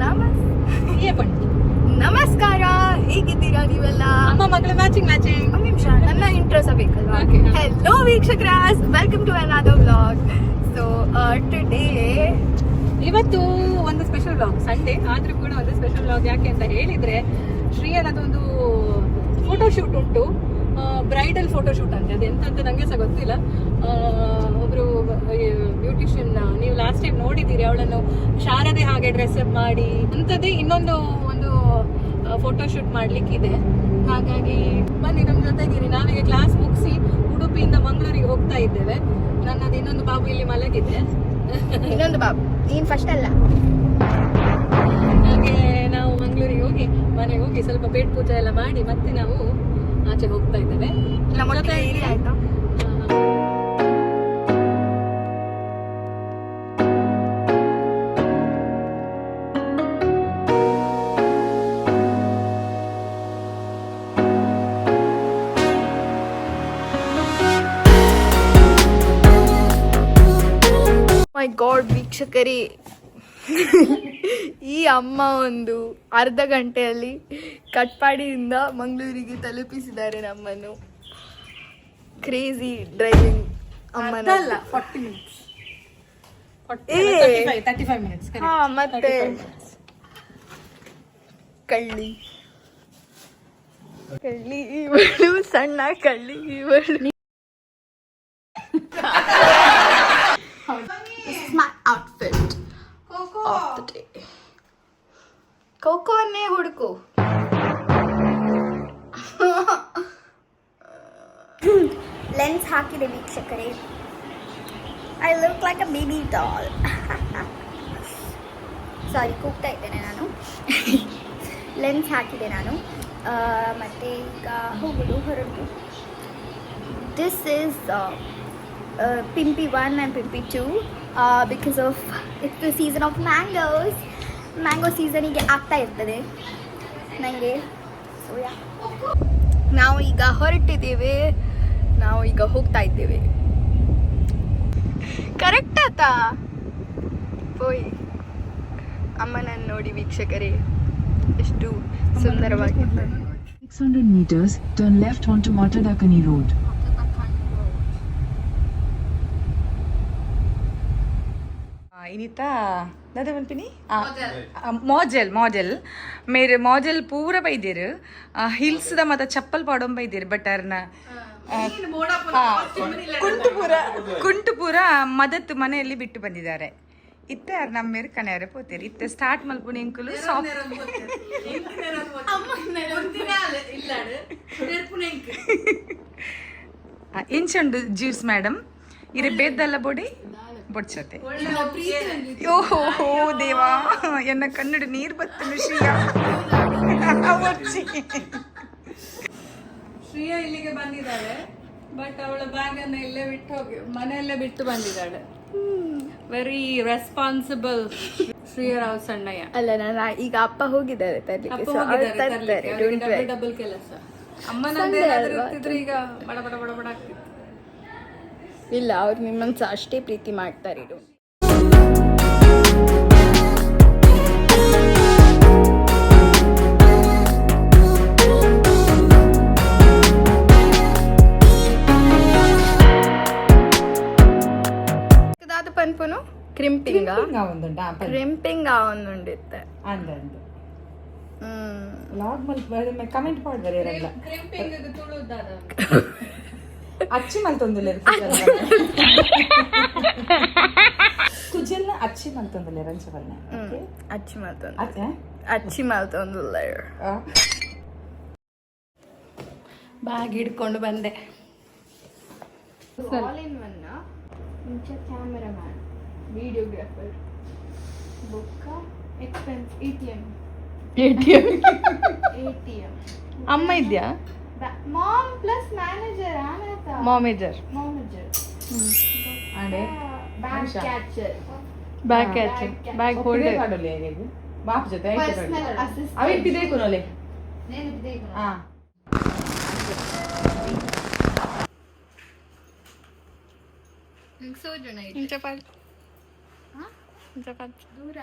ನಮಸ್ ನಮಸ್ಕಾರ, ಹೇಗಿದ್ದೀರಾ ನೀವೆಲ್ಲ? ಅಮ್ಮ ಮಗಳ ಮ್ಯಾಚಿಂಗ್ ಒಂದು ನಿಮಿಷ, ನನ್ನ ಇಂಟ್ರೋ ಸಹ ಬೇಕಲ್ವಾ? Okay. ಹೆಲೋ ವೀಕ್ಷಕರಾಸ್, welcome to another vlog. So today ಇವತ್ತು ಒಂದು ಸ್ಪೆಷಲ್ ವ್ಲಾಗ್, ಸಂಡೇ ಆದ್ರೂ ಕೂಡ ಒಂದು ಸ್ಪೆಷಲ್ ವ್ಲಾಗ್. ಯಾಕೆ ಅಂತ ಹೇಳಿದ್ರೆ, ಶ್ರೀಯನದೊಂದು ಫೋಟೋಶೂಟ್ ಉಂಟು, ಬ್ರೈಡಲ್ ಫೋಟೋಶೂಟ್ ಅಂತ. ಅದು ಎಂತ ಅಂತ ನಂಗೆ ಸಹ ಗೊತ್ತಿಲ್ಲ. ಒಬ್ರು ಬ್ಯೂಟಿಷಿಯನ್, ನೀವು ಲಾಸ್ಟ್ ಟೈಮ್ ನೋಡಿದ್ದೀರಿ, ಅವಳನ್ನು ಶಾರದೆ ಹಾಗೆ ಡ್ರೆಸ್ ಅಪ್ ಮಾಡಿ ಅಂಥದ್ದೇ ಇನ್ನೊಂದು ಒಂದು ಫೋಟೋಶೂಟ್ ಮಾಡ್ಲಿಕ್ಕಿದೆ. ಹಾಗಾಗಿ ಬನ್ನಿ ನಮ್ಮ ಜೊತೆಗಿರಿ. ನಾವೀಗ ಕ್ಲಾಸ್ ಮುಗಿಸಿ ಉಡುಪಿಯಿಂದ ಮಂಗಳೂರಿಗೆ ಹೋಗ್ತಾ ಇದ್ದೇವೆ. ನನ್ನದು ಇನ್ನೊಂದು ಬಾಬು ಇಲ್ಲಿ ಮಲಗಿದೆ. ಇನ್ನೊಂದು ಬಾಬು, ನೀನ್ ಫಸ್ಟ್ ಅಲ್ಲ. ಹಾಗೆ ನಾವು ಮಂಗಳೂರಿಗೆ ಹೋಗಿ ಮನೆಗೆ ಹೋಗಿ ಸ್ವಲ್ಪ ಪೇಟ್ ಪೂಜೆ ಎಲ್ಲ ಮಾಡಿ ಮತ್ತೆ ನಾವು ಆಚೆ ಹೋಗ್ತಾ ಇದ್ದೇವೆ. ಆಯ್ತಾ? ಮೈ ಗಾಡ್ ವೀಕ್ಷಕರೇ, ಈ ಅಮ್ಮ ಒಂದು ಅರ್ಧ ಗಂಟೆಯಲ್ಲಿ ಕಟ್ಪಾಡಿಯಿಂದ ಮಂಗಳೂರಿಗೆ ತಲುಪಿಸಿದ್ದಾರೆ ನಮ್ಮನ್ನು. ಕ್ರೇಜಿ ಡ್ರೈವಿಂಗ್ ಅಮ್ಮನ. 40 minutes. ಏ 35 minutes. ಹಾ, ಮತ್ತೆ ಕಳ್ಳಿ ಇವಳು, ಸಣ್ಣ ಕಳ್ಳಿ ಇವಳು. This is my outfit of the day. ಕೋಕೋನೇ ಹುಡುಕು. ಲೆನ್ಸ್ ಹಾಕಿದೆ ವೀಕ್ಷಕರೇ. I look like a baby doll. Sorry, ಕೂಗ್ತಾ ಇದ್ದೇನೆ ನಾನು. ಲೆನ್ಸ್ ಹಾಕಿದೆ ನಾನು. ಮತ್ತು ಈಗ ಹೋಗೋದು ಹೊರಟು. This is Pimpy 1 and Pimpy 2 because of it's the season of mangoes. Mango season ಗೆ ಆಗ್ತಾ ಇರ್ತದೆ ನನಗೆ. ಸೊ ನಾವು ಈಗ ಹೊರಟಿದ್ದೇವೆ, ನಾವು ಈಗ ಹೋಗ್ತಾ ಇದ್ದೇವೆ. ಕರೆಕ್ಟ್ ಆತಾ ಓಯ್ ಅಮ್ಮನನ್ನು ನೋಡಿ ವೀಕ್ಷಕರೇ, ಎಷ್ಟು ಸುಂದರವಾಗಿದೆ. 600 meters, turn left onto Matadakani Road. इनिता दादा बनपिनी मॉडल मेरे मॉडल पूरा बैदेर हिल्स द मत चप्पल पाडों बैदेर बटर्न ಕುಂಟುಪುರ ಮದತ್ ಮನೆಯಲ್ಲಿ ಬಿಟ್ಟು ಬಂದಿದ್ದಾರೆ. ಇತ್ತೆ ಯಾರು ನಮ್ಮ ಮೇರೆ ಕಣ್ಯಾರೆ ಪೋತೇರಿ. ಇತ್ತೆ ಸ್ಟಾರ್ಟ್ ಮಲ್ಪುಣ ಇಂಕುಲು ಇಂಚುಂಡು ಜ್ಯೂಸ್ ಮೇಡಮ್ ಇರೆ ಬೇದ್ದಲ್ಲ ಬೊಡಿ ಬೊಡ್ಸತ್ತೆ. ಓಹೋ ದೇವಾ, ಎನ್ನ ಕನ್ನಡ ನೀರು ಬತ್ತನು. ಶ್ರೀಯಾ ಇಲ್ಲಿಗೆ ಬಂದಿದ್ದಾಳೆ, ಬಟ್ ಅವಳ ಬ್ಯಾಗ್ ಅನ್ನ ಇಲ್ಲೇ ಬಿಟ್ಟು ಹೋಗಿ ಮನೆಯಲ್ಲೇ ಬಿಟ್ಟು ಬಂದಿದ್ದಾಳೆ. ವೆರಿ ರೆಸ್ಪಾನ್ಸಿಬಲ್ ಶ್ರೀಯರಾವ್ ಸಣ್ಣಯ್ಯ. ಅಲ್ಲ, ನಾನು ಈಗ ಅಪ್ಪ ಹೋಗಿದ್ದಾರೆ ತರ್ಲಿಕ್ಕೆ. ಡಬಲ್ ಕೆಲಸ. ಅಮ್ಮನ ಈಗ ಬಡ ಬಡ ಬಡ ಬಡ ಆಗ್ತಿತ್ತು. ಇಲ್ಲ, ಅವ್ರು ನಿಮ್ಮನ್ನು ಸಹ ಅಷ್ಟೇ ಪ್ರೀತಿ ಮಾಡ್ತಾರೆ. ಇದು ಪನ್ಪುನು ಕ್ರಿಂಪಿಂಗ್ ಒಂದುಂಡಿತ್ತೆ. ಕಮೆಂಟ್ ಮಾಡಿದಾರೆ ಅಚ್ಚಿ ಮಲ್ತೊಂದಿಲ್ಲ ಕುಜೆಲ್ಲ ಅಚ್ಚಿ ಮಲ್ತೊಂದಿಲ್ಲ ರಂಚವಲ್ಲ ಅಚ್ಚಿ ಮಲ್ತೊಂದಿಲ್ಲ. ಬ್ಯಾಗ್ ಹಿಡ್ಕೊಂಡು ಬಂದೆ. ಕ್ಯಾಮರಾಮ್ಯಾನ್, ವಿಡಿಯೋಗ್ರಾಫರ್, ಬೊಕ್ಕ ಎಕ್ಸ್ಪೆನ್ಸ್, ATM. ಅಮ್ಮ ಇದ್ಯಾ? Mom plus manager. ಮಾಮೇಜರ್ ಬ್ಯಾಗ್ ಕ್ಯಾಚರ್, ಬ್ಯಾಗ್ ಹೋಲ್ಡರ್. ಬಾಪ್ ಜೊತೆ ದೂರ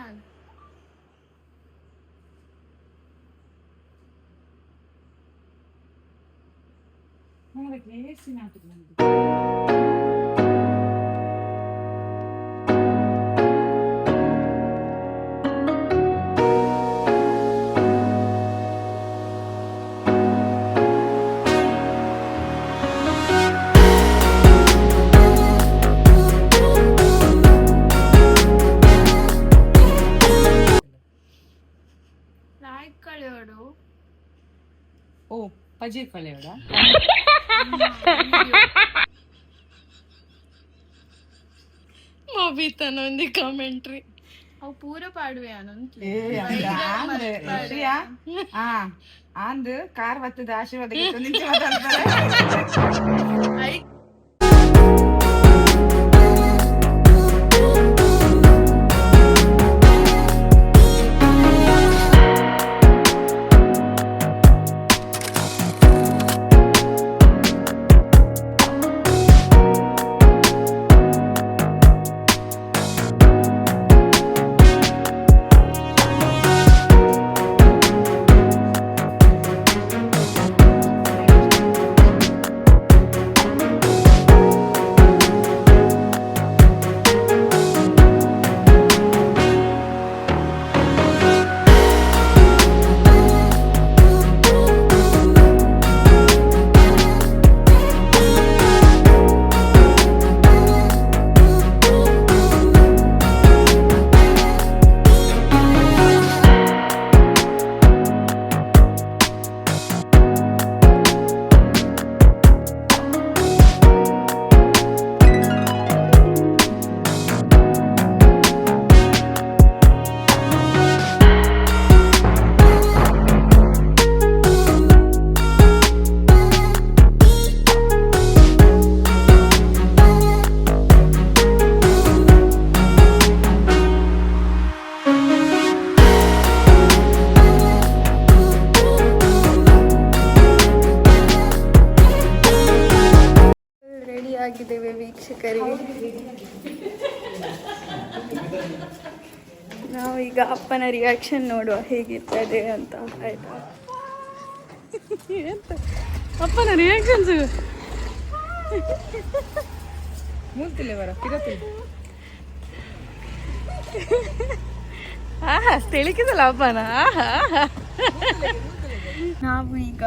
ಓ ಪಜೀರ್ ಕಳೆಯೋಡ ಮೋಬಿತನೊಂದಿ ಕಾಮೆಂಟ್ರಿ ಅವು ಪೂರ ಪಾಡುವೆ ಅಂದ್ ಕಾರ್ ಬತ್ತದ ಆಶೀರ್ವಾದ ರೆಡಿ ಆಗಿದ್ದೇವೆ ವೀಕ್ಷಕರಿಗೆ. ನಾವೀಗ ಅಪ್ಪನ ರಿಯಾಕ್ಷನ್ ನೋಡುವ ಹೇಗಿರ್ತದೆ ಅಂತ. ಆಯ್ತಾ ಅಪ್ಪನ ರಿಯಾಕ್ಷನ್ಸ್ ಆಹಾ ತಿಳಿಕಿದಲ್ಲ ಅಪ್ಪನ. ನಾವು ಈಗ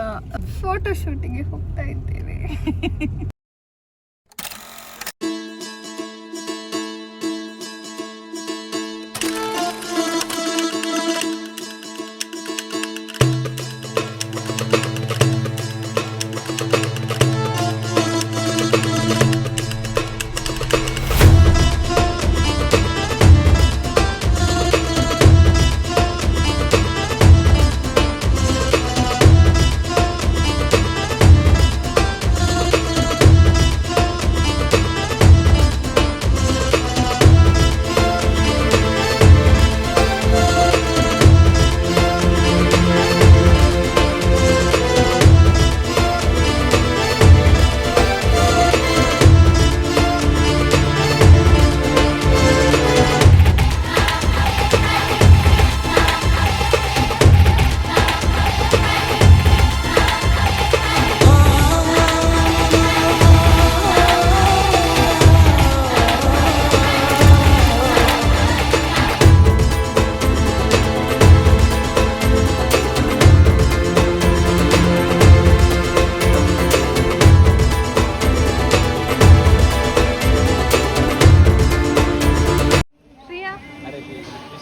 ಫೋಟೋ ಶೂಟಿಗೆ ಹೋಗ್ತಾ ಇದ್ದೇವೆ.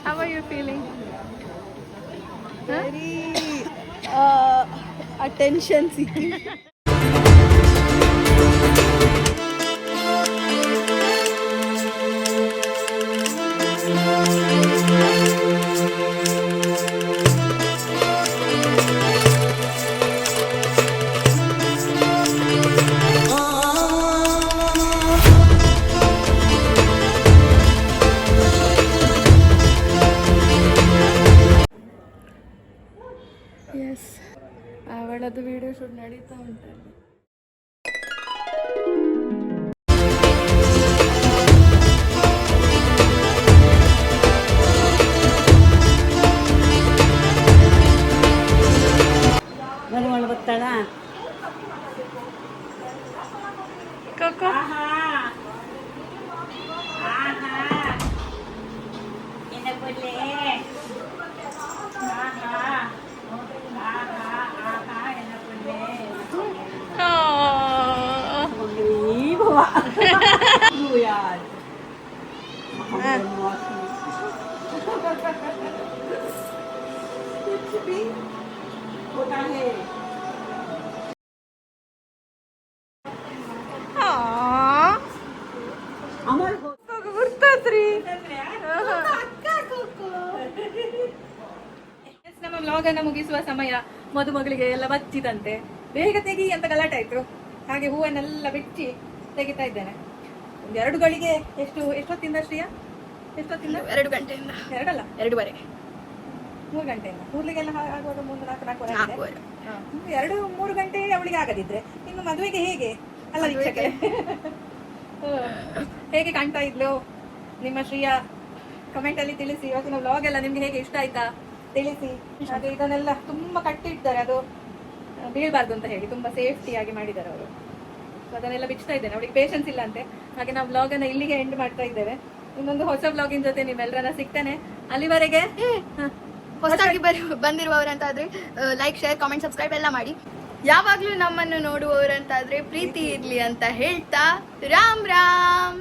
How are you feeling? Very attention seeking. Yes, ಅವಳದು ವಿಡಿಯೋ ಶೂಟ್ ನಡೀತಾ ಉಂಟು. ಮರುಮಗಳು ಬರ್ತಾಳ यार कुछ भी होता है ಅಮರ್ ಗುರ್ತಾತ್ರಿ ನಮ್ಮ ವ್ಲಾಗ್ ಅನ್ನ ಮುಗಿಸುವ ಸಮಯ ಮದುಮಗಳಿಗೆ ಎಲ್ಲ ಬಚ್ಚಿದಂತೆ ಬೇಗ ತೆಗಿ ಅಂತ ಗಲಾಟೆ ಆಯ್ತು. ಹಾಗೆ ಹೂವನ್ನೆಲ್ಲ ಬಿಚ್ಚಿ ತೆಗಿತಾ ಇದ್ದೇನೆ. ಒಂದು 2 ಗಳಿಗೆ ಎಷ್ಟೊತ್ತಿಂದ ಶ್ರೀಯಾ? ಎಷ್ಟೊತ್ತಿಂದ? 2 ಗಂಟೆಯಿಂದ. 2 ಅಲ್ಲ 2:30. 3 ಗಂಟೆಯಿಂದ ಕೂದಲಿಗೆಲ್ಲ ಆಗುವಾಗ 3-4 4:30. 2-3 ಗಂಟೆ ಅವಳಿಗೆ ಆಗದಿದ್ರೆ ಇನ್ನು ಮದುವೆಗೆ ಹೇಗೆ ಅಲ್ಲ ವೀಕ್ಷಕರೇ? ಹೇಗೆ ಕಾಣ್ತಾ ಇದ್ಲು ನಿಮ್ಮ ಶ್ರೀಯಾ? ಕಮೆಂಟ್ ಅಲ್ಲಿ ತಿಳಿಸಿ. ಇವತ್ತಿನ ವ್ಲಾಗ್ ಎಲ್ಲ ನಿಮ್ಗೆ ಹೇಗೆ ಇಷ್ಟ ಆಯ್ತಾ ತಿಳಿಸಿ. ಹಾಗೆ ಇದನ್ನೆಲ್ಲ ತುಂಬಾ ಕಟ್ಟಿದ್ದಾರೆ, ಅದು ಬೀಳ್ಬಾರ್ದು ಅಂತ ಹೇಳಿ ತುಂಬಾ ಸೇಫ್ಟಿ ಆಗಿ ಮಾಡಿದ್ದಾರೆ ಅವರು. ಸೊ ಅದನ್ನೆಲ್ಲ ಬಿಚ್ತಾ ಇದ್ದೇನೆ, ಅವಳಿಗೆ ಪೇಷನ್ಸ್ ಇಲ್ಲ ಅಂತೆ. ಹಾಗೆ ನಾವು ವ್ಲಾಗ್ ಅನ್ನ ಇಲ್ಲಿಗೆ ಎಂಡ್ ಮಾಡ್ತಾ ಇದ್ದೇವೆ. ಇನ್ನೊಂದು ಹೊಸ ವ್ಲಾಗಿನ ಜೊತೆ ನಿಮ್ಮೆಲ್ಲರನ್ನ ಸಿಗ್ತೇನೆ. ಅಲ್ಲಿವರೆಗೆ ಹೊಸದಾಗಿ ಬಂದಿರುವವರಂತಾದ್ರೆ ಲೈಕ್, ಶೇರ್, ಕಾಮೆಂಟ್, ಸಬ್ಸ್ಕ್ರೈಬ್ ಎಲ್ಲ ಮಾಡಿ. ಯಾವಾಗ್ಲೂ ನಮ್ಮನ್ನು ನೋಡುವವರಂತಾದ್ರೆ ಪ್ರೀತಿ ಇರ್ಲಿ ಅಂತ ಹೇಳ್ತಾ ರಾಮ್ ರಾಮ್.